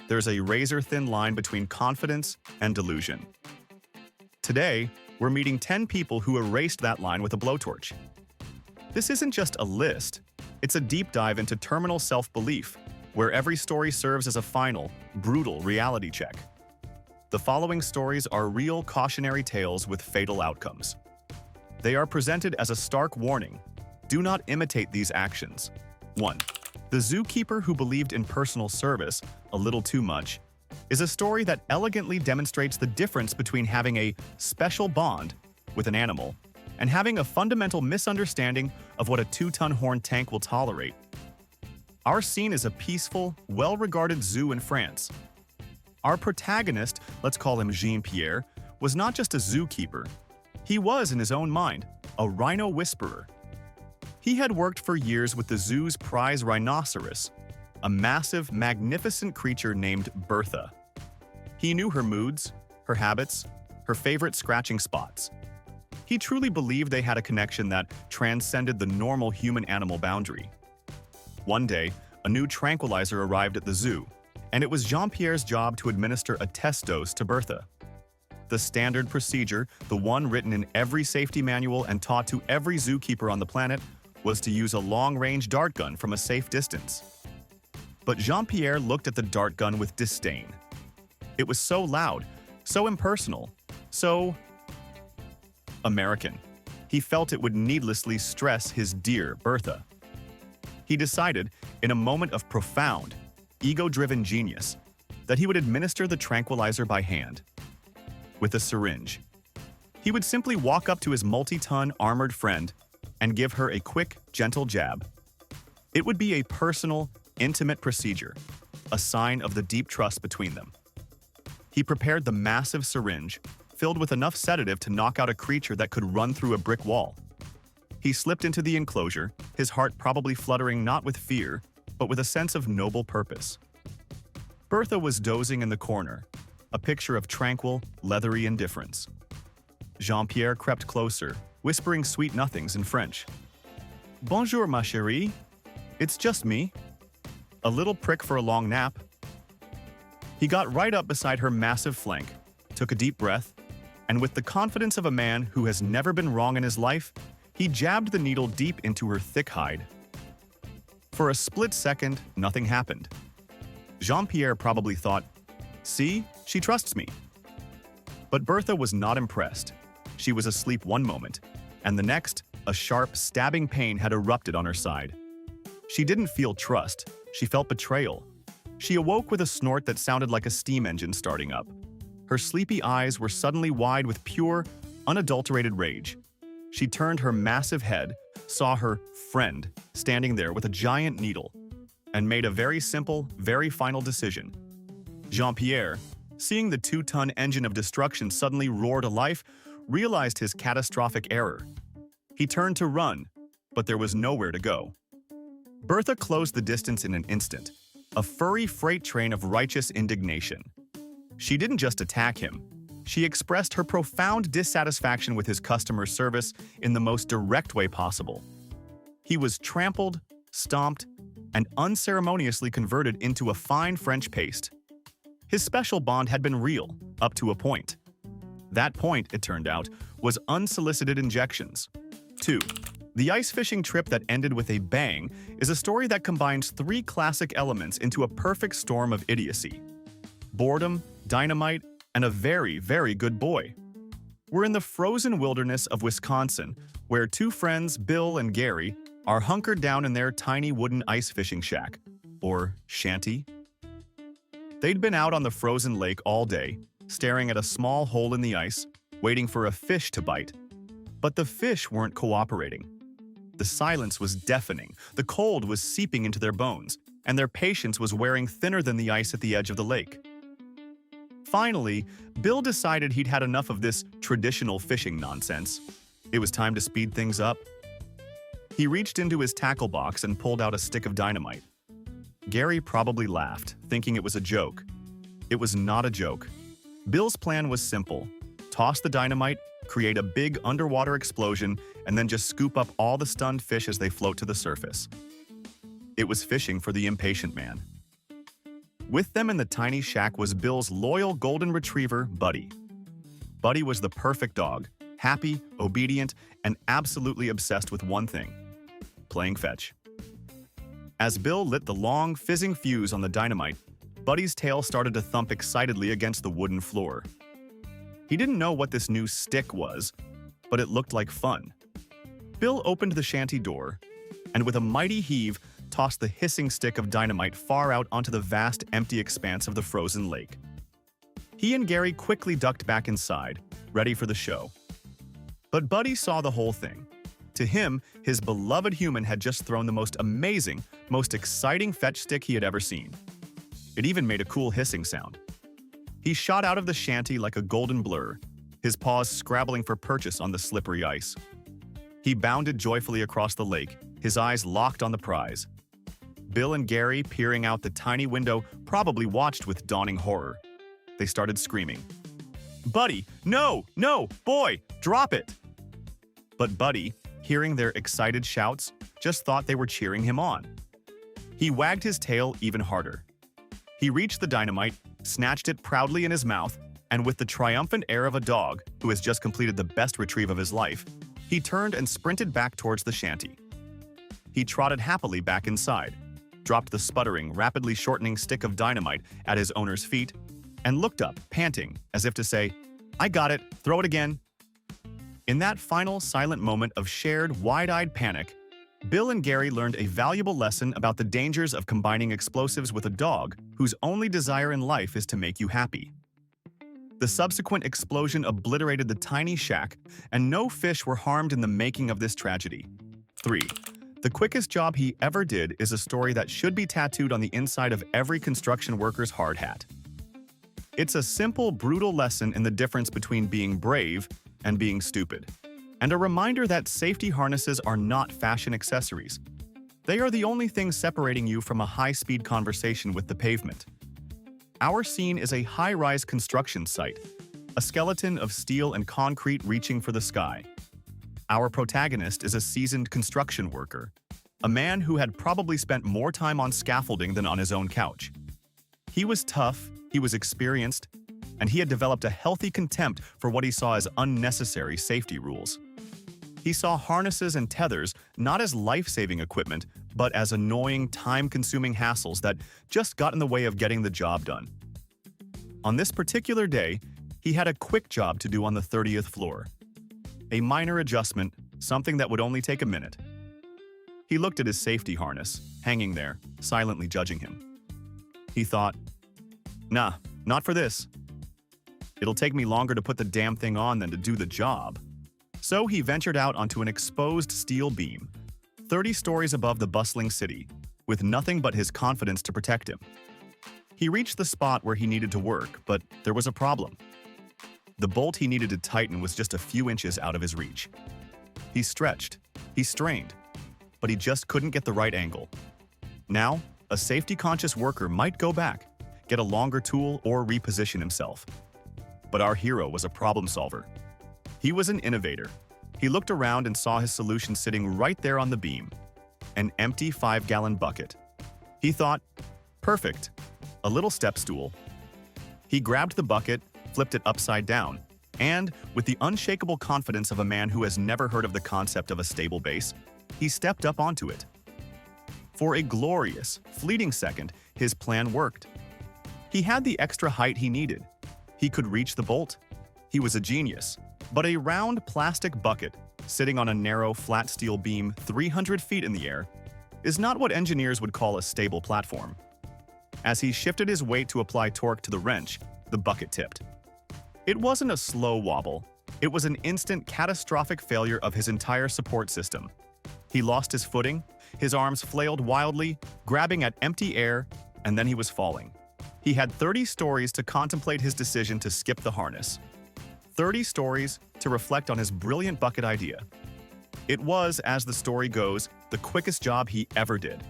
there's a razor-thin line between confidence and delusion. Today, we're meeting 10 people who erased that line with a blowtorch. This isn't just a list, it's a deep dive into terminal self-belief, where every story serves as a final, brutal reality check. The following stories are real cautionary tales with fatal outcomes. They are presented as a stark warning. Do not imitate these actions. 1. The zookeeper who believed in personal service a little too much is a story that elegantly demonstrates the difference between having a special bond with an animal and having a fundamental misunderstanding of what a 2-ton horn tank will tolerate. Our scene is a peaceful, well-regarded zoo in France. Our protagonist, let's call him Jean-Pierre, was not just a zookeeper. He was, in his own mind, a rhino whisperer. He had worked for years with the zoo's prize rhinoceros, a massive, magnificent creature named Bertha. He knew her moods, her habits, her favorite scratching spots. He truly believed they had a connection that transcended the normal human-animal boundary. One day, a new tranquilizer arrived at the zoo, and it was Jean-Pierre's job to administer a test dose to Bertha. The standard procedure, the one written in every safety manual and taught to every zookeeper on the planet, was to use a long-range dart gun from a safe distance. But Jean-Pierre looked at the dart gun with disdain. It was so loud, so impersonal, so American. He felt it would needlessly stress his dear Bertha. He decided, in a moment of profound, ego-driven genius, that he would administer the tranquilizer by hand, with a syringe. He would simply walk up to his multi-ton armored friend and give her a quick, gentle jab. It would be a personal, intimate procedure, a sign of the deep trust between them. He prepared the massive syringe, filled with enough sedative to knock out a creature that could run through a brick wall. He slipped into the enclosure, his heart probably fluttering not with fear, but with a sense of noble purpose. Bertha was dozing in the corner, a picture of tranquil, leathery indifference. Jean-Pierre crept closer, whispering sweet nothings in French. "Bonjour, ma chérie. It's just me. A little prick for a long nap." He got right up beside her massive flank, took a deep breath, and with the confidence of a man who has never been wrong in his life, he jabbed the needle deep into her thick hide. For a split second, nothing happened. Jean-Pierre probably thought, "See, she trusts me." But Bertha was not impressed. She was asleep one moment, and the next, a sharp, stabbing pain had erupted on her side. She didn't feel trust, she felt betrayal. She awoke with a snort that sounded like a steam engine starting up. Her sleepy eyes were suddenly wide with pure, unadulterated rage. She turned her massive head, saw her friend standing there with a giant needle, and made a very simple, very final decision. Jean-Pierre, seeing the 2-ton engine of destruction suddenly roar to life, realized his catastrophic error. He turned to run, but there was nowhere to go. Bertha closed the distance in an instant, a furry freight train of righteous indignation. She didn't just attack him. She expressed her profound dissatisfaction with his customer service in the most direct way possible. He was trampled, stomped, and unceremoniously converted into a fine French paste. His special bond had been real, up to a point. That point, it turned out, was unsolicited injections. 2. The ice fishing trip that ended with a bang is a story that combines 3 classic elements into a perfect storm of idiocy: boredom, dynamite, and a very, very good boy. We're in the frozen wilderness of Wisconsin, where 2 friends, Bill and Gary, are hunkered down in their tiny wooden ice fishing shack, or shanty. They'd been out on the frozen lake all day, staring at a small hole in the ice, waiting for a fish to bite. But the fish weren't cooperating. The silence was deafening, the cold was seeping into their bones, and their patience was wearing thinner than the ice at the edge of the lake. Finally, Bill decided he'd had enough of this traditional fishing nonsense. It was time to speed things up. He reached into his tackle box and pulled out a stick of dynamite. Gary probably laughed, thinking it was a joke. It was not a joke. Bill's plan was simple: toss the dynamite, create a big underwater explosion, and then just scoop up all the stunned fish as they float to the surface. It was fishing for the impatient man. With them in the tiny shack was Bill's loyal golden retriever, Buddy. Buddy was the perfect dog, happy, obedient, and absolutely obsessed with one thing: playing fetch. As Bill lit the long, fizzing fuse on the dynamite, Buddy's tail started to thump excitedly against the wooden floor. He didn't know what this new stick was, but it looked like fun. Bill opened the shanty door, and with a mighty heave, tossed the hissing stick of dynamite far out onto the vast, empty expanse of the frozen lake. He and Gary quickly ducked back inside, ready for the show. But Buddy saw the whole thing. To him, his beloved human had just thrown the most amazing, most exciting fetch stick he had ever seen. It even made a cool hissing sound. He shot out of the shanty like a golden blur, his paws scrabbling for purchase on the slippery ice. He bounded joyfully across the lake, his eyes locked on the prize. Bill and Gary, peering out the tiny window, probably watched with dawning horror. They started screaming, "Buddy, no, no, boy, drop it!" But Buddy, hearing their excited shouts, just thought they were cheering him on. He wagged his tail even harder. He reached the dynamite, snatched it proudly in his mouth, and with the triumphant air of a dog who has just completed the best retrieve of his life, he turned and sprinted back towards the shanty. He trotted happily back inside, dropped the sputtering, rapidly shortening stick of dynamite at his owner's feet, and looked up, panting, as if to say, "I got it, throw it again." In that final silent moment of shared, wide-eyed panic, Bill and Gary learned a valuable lesson about the dangers of combining explosives with a dog whose only desire in life is to make you happy. The subsequent explosion obliterated the tiny shack, and no fish were harmed in the making of this tragedy. 3. The quickest job he ever did is a story that should be tattooed on the inside of every construction worker's hard hat. It's a simple, brutal lesson in the difference between being brave and being stupid, and a reminder that safety harnesses are not fashion accessories. They are the only thing separating you from a high-speed conversation with the pavement. Our scene is a high-rise construction site, a skeleton of steel and concrete reaching for the sky. Our protagonist is a seasoned construction worker, a man who had probably spent more time on scaffolding than on his own couch. He was tough, he was experienced, and he had developed a healthy contempt for what he saw as unnecessary safety rules. He saw harnesses and tethers not as life-saving equipment, but as annoying, time-consuming hassles that just got in the way of getting the job done. On this particular day, he had a quick job to do on the 30th floor. A minor adjustment, something that would only take a minute. He looked at his safety harness, hanging there, silently judging him. He thought, "Nah, not for this. It'll take me longer to put the damn thing on than to do the job." So he ventured out onto an exposed steel beam, 30 stories above the bustling city, with nothing but his confidence to protect him. He reached the spot where he needed to work, but there was a problem. The bolt he needed to tighten was just a few inches out of his reach. He stretched, he strained, but he just couldn't get the right angle. Now, a safety-conscious worker might go back, get a longer tool, or reposition himself. But our hero was a problem solver. He was an innovator. He looked around and saw his solution sitting right there on the beam, an empty 5-gallon bucket. He thought, perfect, a little step stool. He grabbed the bucket, flipped it upside down, and, with the unshakable confidence of a man who has never heard of the concept of a stable base, he stepped up onto it. For a glorious, fleeting second, his plan worked. He had the extra height he needed. He could reach the bolt. He was a genius. But a round plastic bucket, sitting on a narrow, flat steel beam 300 feet in the air, is not what engineers would call a stable platform. As he shifted his weight to apply torque to the wrench, the bucket tipped. It wasn't a slow wobble. It was an instant, catastrophic failure of his entire support system. He lost his footing, his arms flailed wildly, grabbing at empty air, and then he was falling. He had 30 stories to contemplate his decision to skip the harness. 30 stories to reflect on his brilliant bucket idea. It was, as the story goes, the quickest job he ever did,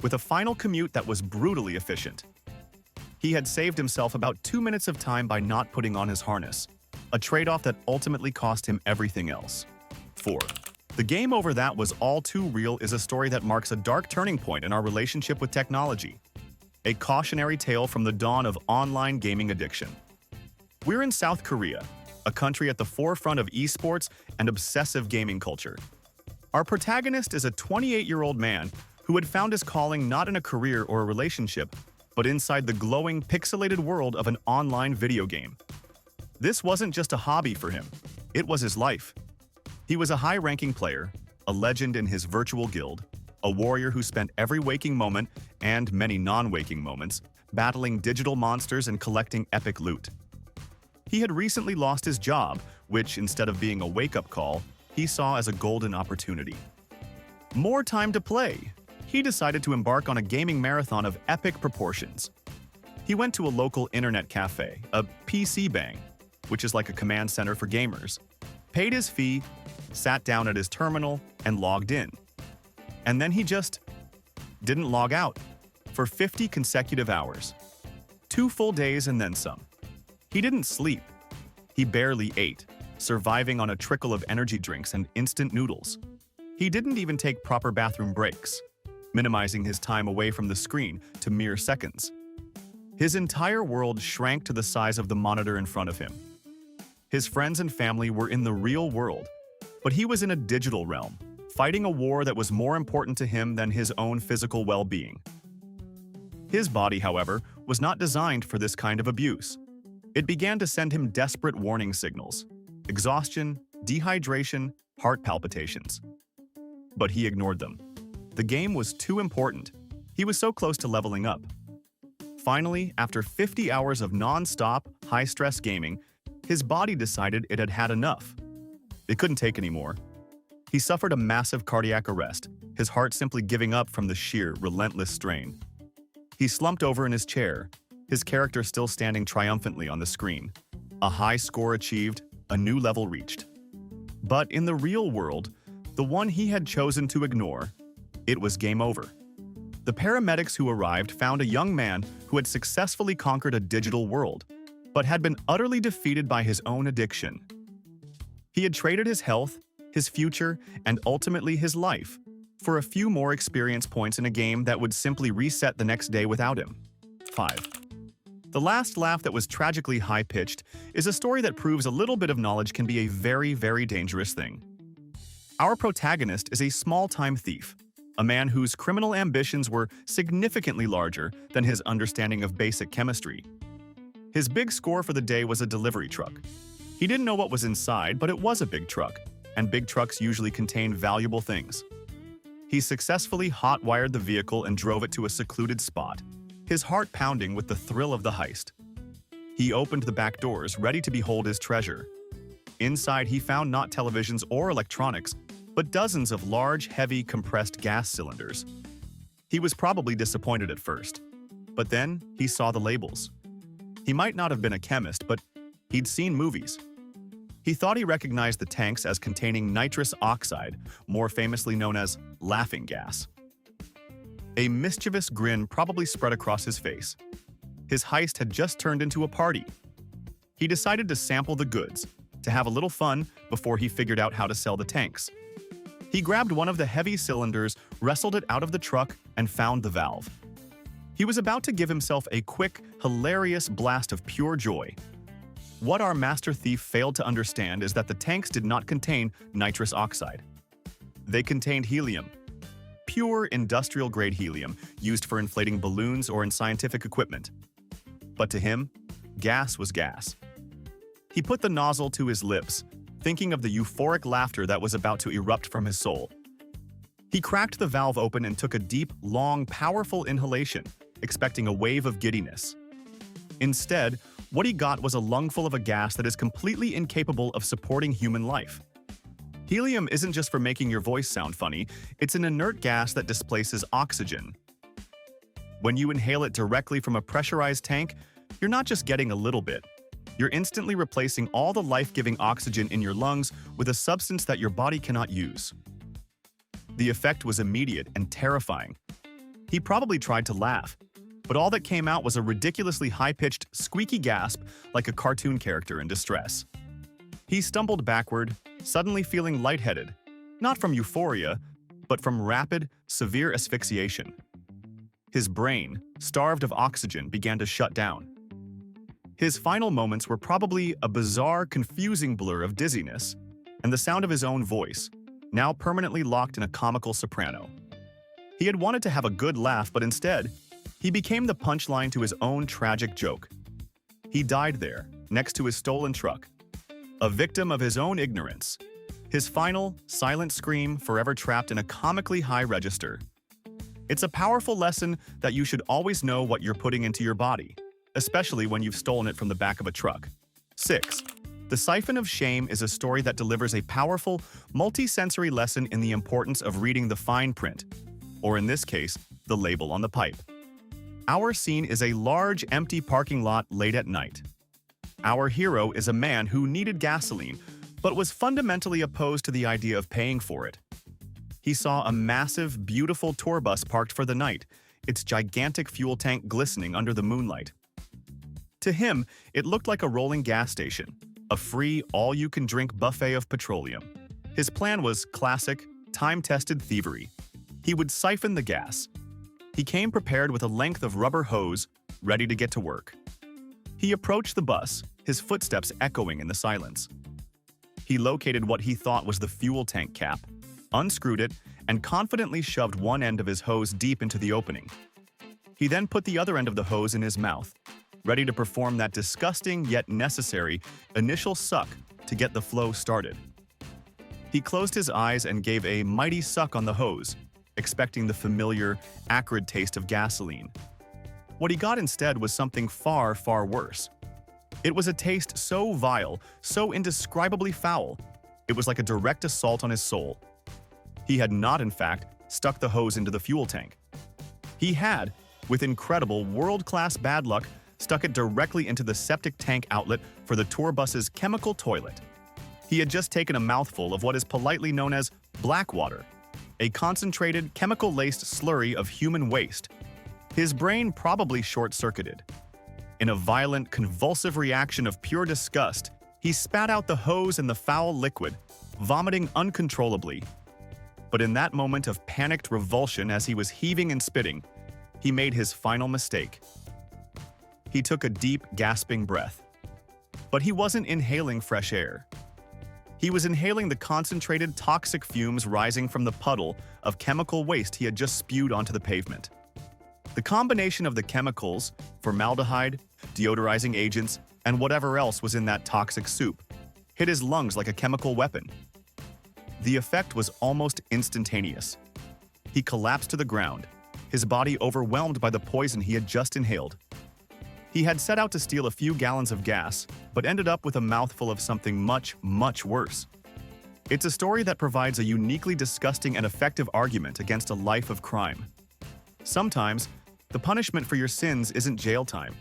with a final commute that was brutally efficient. He had saved himself about 2 minutes of time by not putting on his harness, a trade-off that ultimately cost him everything else. 4. The game over that was all too real is a story that marks a dark turning point in our relationship with technology. a cautionary tale from the dawn of online gaming addiction. We're in South Korea, a country at the forefront of esports and obsessive gaming culture. Our protagonist is a 28-year-old man who had found his calling not in a career or a relationship, but inside the glowing, pixelated world of an online video game. This wasn't just a hobby for him, it was his life. He was a high-ranking player, a legend in his virtual guild, a warrior who spent every waking moment, and many non-waking moments, battling digital monsters and collecting epic loot. He had recently lost his job, which, instead of being a wake-up call, he saw as a golden opportunity. More time to play! He decided to embark on a gaming marathon of epic proportions. He went to a local internet cafe, a PC bang, which is like a command center for gamers, paid his fee, sat down at his terminal, and logged in. And then he just didn't log out for 50 consecutive hours. 2 full days and then some. He didn't sleep. He barely ate, surviving on a trickle of energy drinks and instant noodles. He didn't even take proper bathroom breaks, minimizing his time away from the screen to mere seconds. His entire world shrank to the size of the monitor in front of him. His friends and family were in the real world, but he was in a digital realm, fighting a war that was more important to him than his own physical well-being. His body, however, was not designed for this kind of abuse. It began to send him desperate warning signals: exhaustion, dehydration, heart palpitations. But he ignored them. The game was too important. He was so close to leveling up. Finally, after 50 hours of non-stop, high-stress gaming, his body decided it had had enough. It couldn't take anymore. He suffered a massive cardiac arrest, his heart simply giving up from the sheer, relentless strain. He slumped over in his chair, his character still standing triumphantly on the screen. A high score achieved, a new level reached. But in the real world, the one he had chosen to ignore, it was game over. The paramedics who arrived found a young man who had successfully conquered a digital world, but had been utterly defeated by his own addiction. He had traded his health, his future, and ultimately his life for a few more experience points in a game that would simply reset the next day without him. 5. The last laugh that was tragically high-pitched is a story that proves a little bit of knowledge can be a very, very dangerous thing. Our protagonist is a small-time thief, a man whose criminal ambitions were significantly larger than his understanding of basic chemistry. His big score for the day was a delivery truck. He didn't know what was inside, but it was a big truck, and big trucks usually contain valuable things. He successfully hot-wired the vehicle and drove it to a secluded spot, his heart pounding with the thrill of the heist. He opened the back doors, ready to behold his treasure. Inside, he found not televisions or electronics, but dozens of large, heavy, compressed gas cylinders. He was probably disappointed at first, but then he saw the labels. He might not have been a chemist, but he'd seen movies. He thought he recognized the tanks as containing nitrous oxide, more famously known as laughing gas. A mischievous grin probably spread across his face. His heist had just turned into a party. He decided to sample the goods, to have a little fun before he figured out how to sell the tanks. He grabbed one of the heavy cylinders, wrestled it out of the truck, and found the valve. He was about to give himself a quick, hilarious blast of pure joy. What our master thief failed to understand is that the tanks did not contain nitrous oxide. They contained helium. Pure industrial-grade helium used for inflating balloons or in scientific equipment. But to him, gas was gas. He put the nozzle to his lips, thinking of the euphoric laughter that was about to erupt from his soul. He cracked the valve open and took a deep, long, powerful inhalation, expecting a wave of giddiness. Instead, what he got was a lungful of a gas that is completely incapable of supporting human life. Helium isn't just for making your voice sound funny, it's an inert gas that displaces oxygen. When you inhale it directly from a pressurized tank, you're not just getting a little bit. You're instantly replacing all the life-giving oxygen in your lungs with a substance that your body cannot use. The effect was immediate and terrifying. He probably tried to laugh, but all that came out was a ridiculously high-pitched, squeaky gasp like a cartoon character in distress. He stumbled backward, suddenly feeling lightheaded, not from euphoria, but from rapid, severe asphyxiation. His brain, starved of oxygen, began to shut down. His final moments were probably a bizarre, confusing blur of dizziness and the sound of his own voice, now permanently locked in a comical soprano. He had wanted to have a good laugh, but instead, he became the punchline to his own tragic joke. He died there, next to his stolen truck, a victim of his own ignorance. His final, silent scream forever trapped in a comically high register. It's a powerful lesson that you should always know what you're putting into your body, especially when you've stolen it from the back of a truck. 6. The Siphon of Shame is a story that delivers a powerful, multi-sensory lesson in the importance of reading the fine print, or in this case, the label on the pipe. Our scene is a large, empty parking lot late at night. Our hero is a man who needed gasoline, but was fundamentally opposed to the idea of paying for it. He saw a massive, beautiful tour bus parked for the night, its gigantic fuel tank glistening under the moonlight. To him, it looked like a rolling gas station, a free, all-you-can-drink buffet of petroleum. His plan was classic, time-tested thievery. He would siphon the gas. He came prepared with a length of rubber hose, ready to get to work. He approached the bus, his footsteps echoing in the silence. He located what he thought was the fuel tank cap, unscrewed it, and confidently shoved one end of his hose deep into the opening. He then put the other end of the hose in his mouth, ready to perform that disgusting yet necessary initial suck to get the flow started. He closed his eyes and gave a mighty suck on the hose, expecting the familiar, acrid taste of gasoline. What he got instead was something far, far worse. It was a taste so vile, so indescribably foul, it was like a direct assault on his soul. He had not, in fact, stuck the hose into the fuel tank. He had, with incredible, world-class bad luck, stuck it directly into the septic tank outlet for the tour bus's chemical toilet. He had just taken a mouthful of what is politely known as black water, a concentrated, chemical-laced slurry of human waste. His brain probably short-circuited. In a violent, convulsive reaction of pure disgust, he spat out the hose and the foul liquid, vomiting uncontrollably. But in that moment of panicked revulsion as he was heaving and spitting, he made his final mistake. He took a deep, gasping breath. But he wasn't inhaling fresh air. He was inhaling the concentrated, toxic fumes rising from the puddle of chemical waste he had just spewed onto the pavement. The combination of the chemicals, formaldehyde, deodorizing agents, and whatever else was in that toxic soup, hit his lungs like a chemical weapon. The effect was almost instantaneous. He collapsed to the ground, his body overwhelmed by the poison he had just inhaled. He had set out to steal a few gallons of gas, but ended up with a mouthful of something much, much worse. It's a story that provides a uniquely disgusting and effective argument against a life of crime. Sometimes, the punishment for your sins isn't jail time.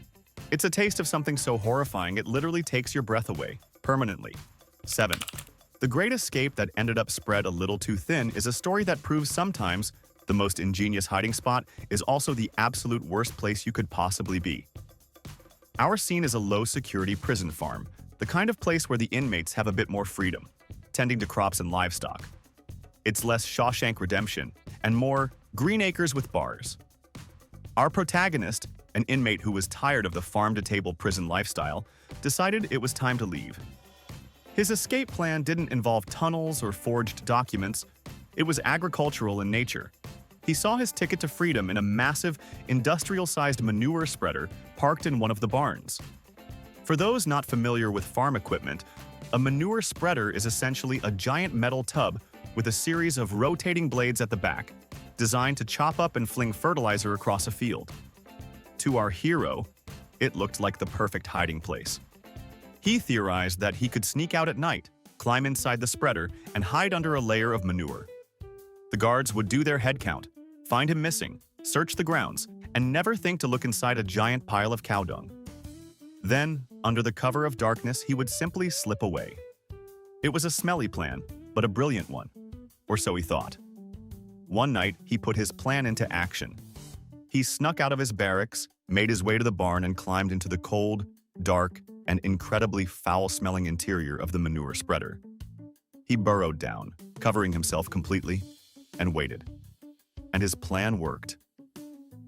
It's a taste of something so horrifying it literally takes your breath away, permanently. 7. The Great Escape that ended up spread a little too thin is a story that proves sometimes the most ingenious hiding spot is also the absolute worst place you could possibly be. Our scene is a low-security prison farm, the kind of place where the inmates have a bit more freedom, tending to crops and livestock. It's less Shawshank Redemption and more Green Acres with bars. Our protagonist, an inmate who was tired of the farm-to-table prison lifestyle, decided it was time to leave. His escape plan didn't involve tunnels or forged documents. It was agricultural in nature. He saw his ticket to freedom in a massive, industrial-sized manure spreader parked in one of the barns. For those not familiar with farm equipment, a manure spreader is essentially a giant metal tub with a series of rotating blades at the back, designed to chop up and fling fertilizer across a field. To our hero, it looked like the perfect hiding place. He theorized that he could sneak out at night, climb inside the spreader, and hide under a layer of manure. The guards would do their head count, find him missing, search the grounds, and never think to look inside a giant pile of cow dung. Then, under the cover of darkness, he would simply slip away. It was a smelly plan, but a brilliant one, or so he thought. One night, he put his plan into action. He snuck out of his barracks, made his way to the barn, and climbed into the cold, dark, and incredibly foul-smelling interior of the manure spreader. He burrowed down, covering himself completely, and waited. And his plan worked.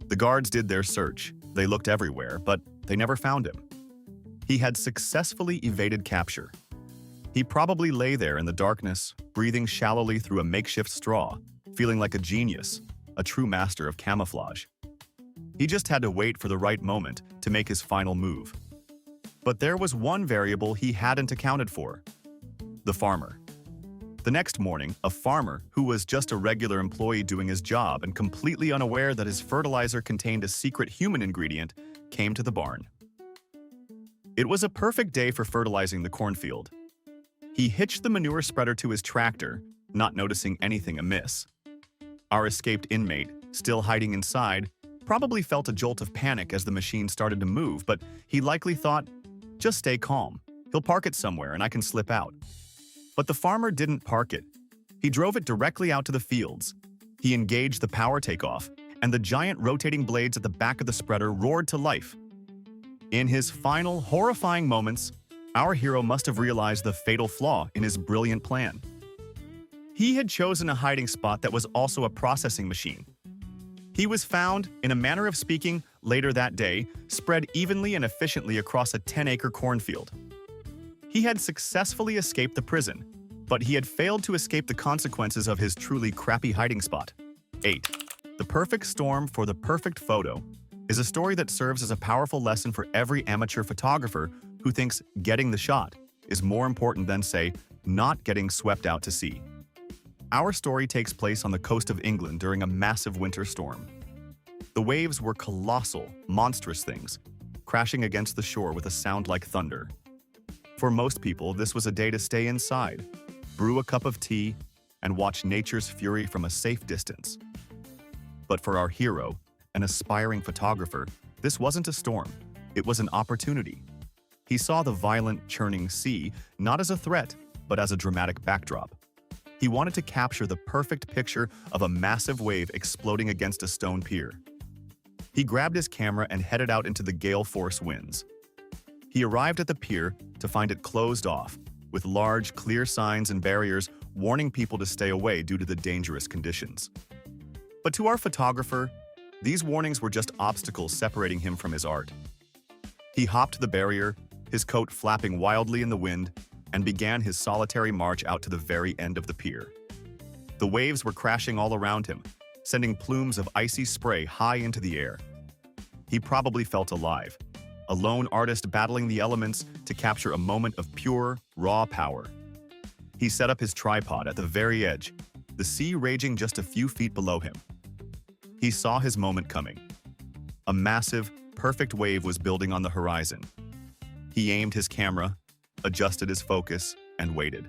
The guards did their search. They looked everywhere, but they never found him. He had successfully evaded capture. He probably lay there in the darkness, breathing shallowly through a makeshift straw, feeling like a genius, a true master of camouflage. He just had to wait for the right moment to make his final move. But there was one variable he hadn't accounted for: the farmer. The next morning, a farmer, who was just a regular employee doing his job and completely unaware that his fertilizer contained a secret human ingredient, came to the barn. It was a perfect day for fertilizing the cornfield. He hitched the manure spreader to his tractor, not noticing anything amiss. Our escaped inmate, still hiding inside, probably felt a jolt of panic as the machine started to move, but he likely thought, "Just stay calm. He'll park it somewhere and I can slip out." But the farmer didn't park it. He drove it directly out to the fields. He engaged the power takeoff, and the giant rotating blades at the back of the spreader roared to life. In his final, horrifying moments, our hero must have realized the fatal flaw in his brilliant plan. He had chosen a hiding spot that was also a processing machine. He was found, in a manner of speaking, later that day, spread evenly and efficiently across a 10-acre cornfield. He had successfully escaped the prison, but he had failed to escape the consequences of his truly crappy hiding spot. 8. The perfect storm for the perfect photo is a story that serves as a powerful lesson for every amateur photographer who thinks getting the shot is more important than, say, not getting swept out to sea. Our story takes place on the coast of England during a massive winter storm. The waves were colossal, monstrous things, crashing against the shore with a sound like thunder. For most people, this was a day to stay inside, brew a cup of tea, and watch nature's fury from a safe distance. But for our hero, an aspiring photographer, this wasn't a storm, it was an opportunity. He saw the violent, churning sea not as a threat, but as a dramatic backdrop. He wanted to capture the perfect picture of a massive wave exploding against a stone pier. He grabbed his camera and headed out into the gale force winds. He arrived at the pier to find it closed off, with large, clear signs and barriers warning people to stay away due to the dangerous conditions. But to our photographer, these warnings were just obstacles separating him from his art. He hopped the barrier, his coat flapping wildly in the wind, and began his solitary march out to the very end of the pier. The waves were crashing all around him, sending plumes of icy spray high into the air. He probably felt alive, a lone artist battling the elements to capture a moment of pure, raw power. He set up his tripod at the very edge, the sea raging just a few feet below him. He saw his moment coming. A massive, perfect wave was building on the horizon. He aimed his camera, adjusted his focus, and waited.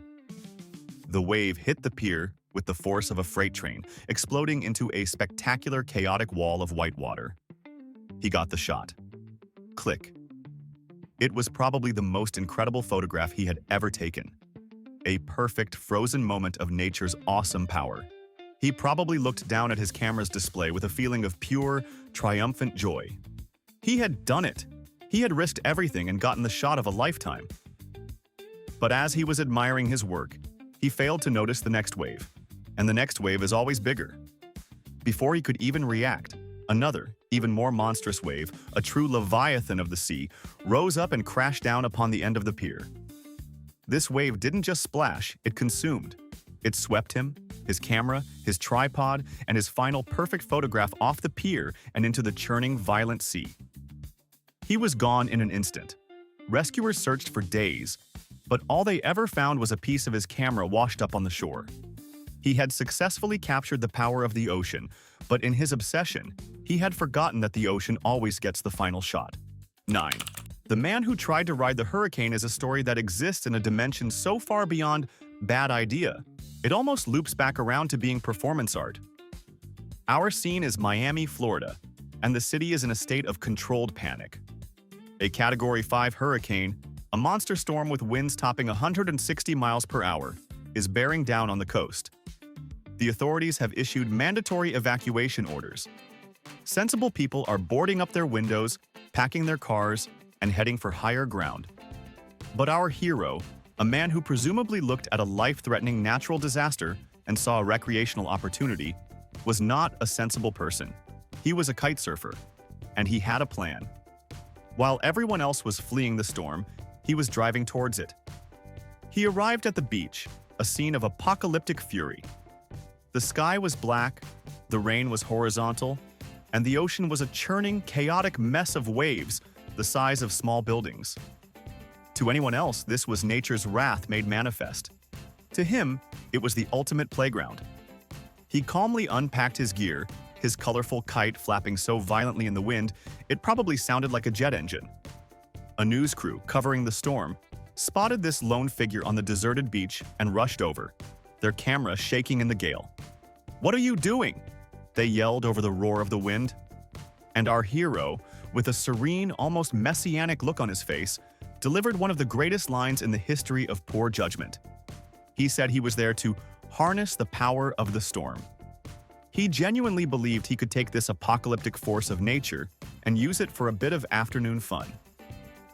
The wave hit the pier with the force of a freight train, exploding into a spectacular, chaotic wall of white water. He got the shot. Click. It was probably the most incredible photograph he had ever taken. A perfect, frozen moment of nature's awesome power. He probably looked down at his camera's display with a feeling of pure, triumphant joy. He had done it. He had risked everything and gotten the shot of a lifetime. But as he was admiring his work, he failed to notice the next wave. And the next wave is always bigger. Before he could even react, another, even more monstrous wave, a true leviathan of the sea, rose up and crashed down upon the end of the pier. This wave didn't just splash, it consumed. It swept him, his camera, his tripod, and his final perfect photograph off the pier and into the churning, violent sea. He was gone in an instant. Rescuers searched for days, but all they ever found was a piece of his camera washed up on the shore. He had successfully captured the power of the ocean, but in his obsession, he had forgotten that the ocean always gets the final shot. 9. The Man Who Tried to Ride the Hurricane is a story that exists in a dimension so far beyond bad idea, it almost loops back around to being performance art. Our scene is Miami, Florida, and the city is in a state of controlled panic. A Category 5 hurricane, a monster storm with winds topping 160 miles per hour, is bearing down on the coast. The authorities have issued mandatory evacuation orders. Sensible people are boarding up their windows, packing their cars, and heading for higher ground. But our hero, a man who presumably looked at a life-threatening natural disaster and saw a recreational opportunity, was not a sensible person. He was a kite surfer, and he had a plan. While everyone else was fleeing the storm, he was driving towards it. He arrived at the beach, a scene of apocalyptic fury. The sky was black, the rain was horizontal, and the ocean was a churning, chaotic mess of waves the size of small buildings. To anyone else, this was nature's wrath made manifest. To him, it was the ultimate playground. He calmly unpacked his gear, his colorful kite flapping so violently in the wind, it probably sounded like a jet engine. A news crew covering the storm spotted this lone figure on the deserted beach and rushed over, their camera shaking in the gale. "What are you doing?" they yelled over the roar of the wind. And our hero, with a serene, almost messianic look on his face, delivered one of the greatest lines in the history of poor judgment. He said he was there to harness the power of the storm. He genuinely believed he could take this apocalyptic force of nature and use it for a bit of afternoon fun.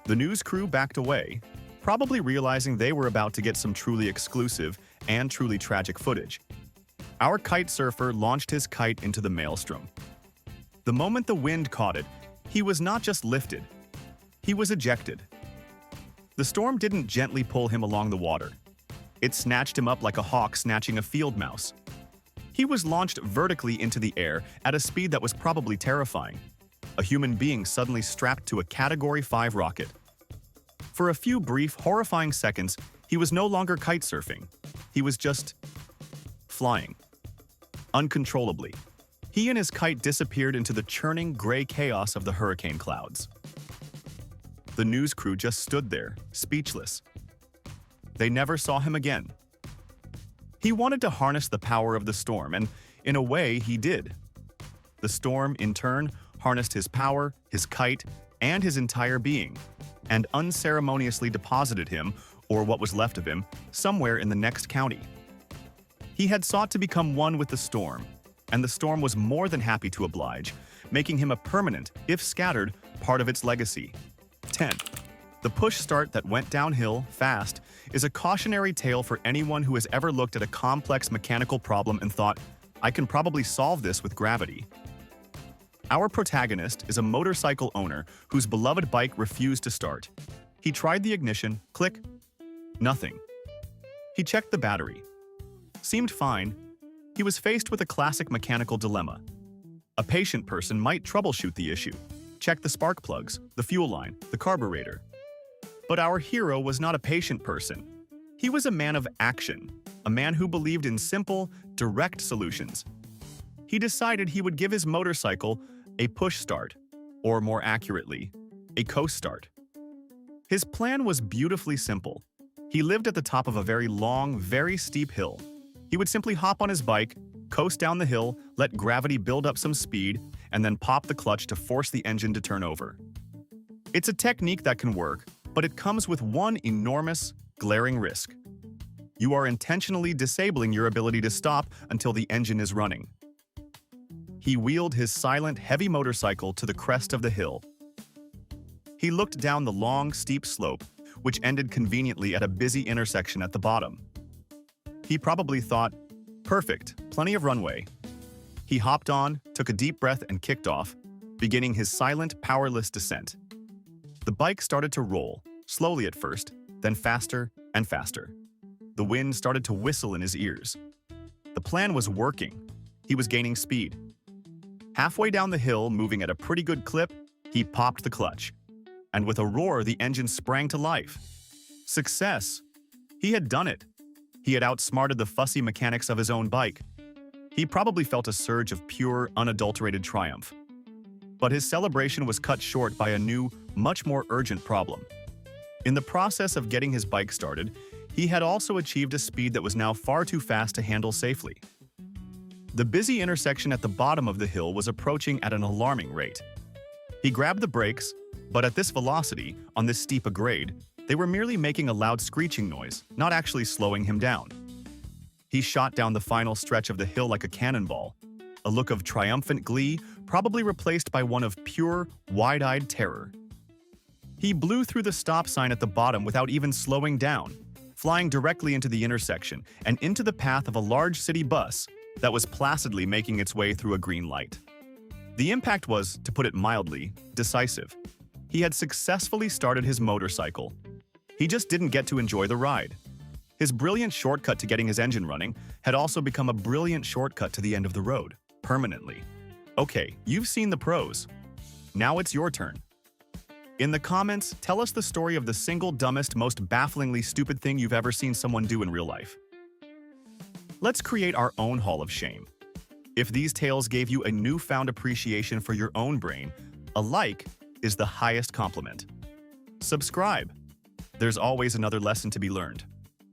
The news crew backed away, probably realizing they were about to get some truly exclusive and truly tragic footage. Our kite surfer launched his kite into the maelstrom. The moment the wind caught it, he was not just lifted, he was ejected. The storm didn't gently pull him along the water. It snatched him up like a hawk snatching a field mouse. He was launched vertically into the air at a speed that was probably terrifying. A human being suddenly strapped to a Category 5 rocket. For a few brief, horrifying seconds, he was no longer kite surfing. He was just flying. Uncontrollably. He and his kite disappeared into the churning gray chaos of the hurricane clouds. The news crew just stood there, speechless. They never saw him again. He wanted to harness the power of the storm, and in a way, he did. The storm, in turn, harnessed his power, his kite, and his entire being, and unceremoniously deposited him, or what was left of him, somewhere in the next county. He had sought to become one with the storm, and the storm was more than happy to oblige, making him a permanent, if scattered, part of its legacy. 10. The push start that went downhill fast is a cautionary tale for anyone who has ever looked at a complex mechanical problem and thought, "I can probably solve this with gravity." Our protagonist is a motorcycle owner whose beloved bike refused to start. He tried the ignition, click, nothing. He checked the battery. Seemed fine. He was faced with a classic mechanical dilemma. A patient person might troubleshoot the issue, check the spark plugs, the fuel line, the carburetor. But our hero was not a patient person. He was a man of action, a man who believed in simple, direct solutions. He decided he would give his motorcycle a push start, or more accurately, a coast start. His plan was beautifully simple. He lived at the top of a very long, very steep hill. He would simply hop on his bike, coast down the hill, let gravity build up some speed, and then pop the clutch to force the engine to turn over. It's a technique that can work, but it comes with one enormous, glaring risk. You are intentionally disabling your ability to stop until the engine is running. He wheeled his silent, heavy motorcycle to the crest of the hill. He looked down the long, steep slope, which ended conveniently at a busy intersection at the bottom. He probably thought, "Perfect, plenty of runway." He hopped on, took a deep breath, and kicked off, beginning his silent, powerless descent. The bike started to roll, slowly at first, then faster and faster. The wind started to whistle in his ears. The plan was working. He was gaining speed. Halfway down the hill, moving at a pretty good clip, he popped the clutch. And with a roar, the engine sprang to life. Success! He had done it. He had outsmarted the fussy mechanics of his own bike. He probably felt a surge of pure, unadulterated triumph. But his celebration was cut short by a new, much more urgent problem. In the process of getting his bike started, he had also achieved a speed that was now far too fast to handle safely. The busy intersection at the bottom of the hill was approaching at an alarming rate. He grabbed the brakes, but at this velocity, on this steep a grade, they were merely making a loud screeching noise, not actually slowing him down. He shot down the final stretch of the hill like a cannonball, a look of triumphant glee probably replaced by one of pure, wide-eyed terror. He blew through the stop sign at the bottom without even slowing down, flying directly into the intersection and into the path of a large city bus that was placidly making its way through a green light. The impact was, to put it mildly, decisive. He had successfully started his motorcycle. He just didn't get to enjoy the ride. His brilliant shortcut to getting his engine running had also become a brilliant shortcut to the end of the road, permanently. Okay, you've seen the pros. Now it's your turn. In the comments, tell us the story of the single dumbest, most bafflingly stupid thing you've ever seen someone do in real life. Let's create our own Hall of Shame. If these tales gave you a newfound appreciation for your own brain, a like is the highest compliment. Subscribe. There's always another lesson to be learned.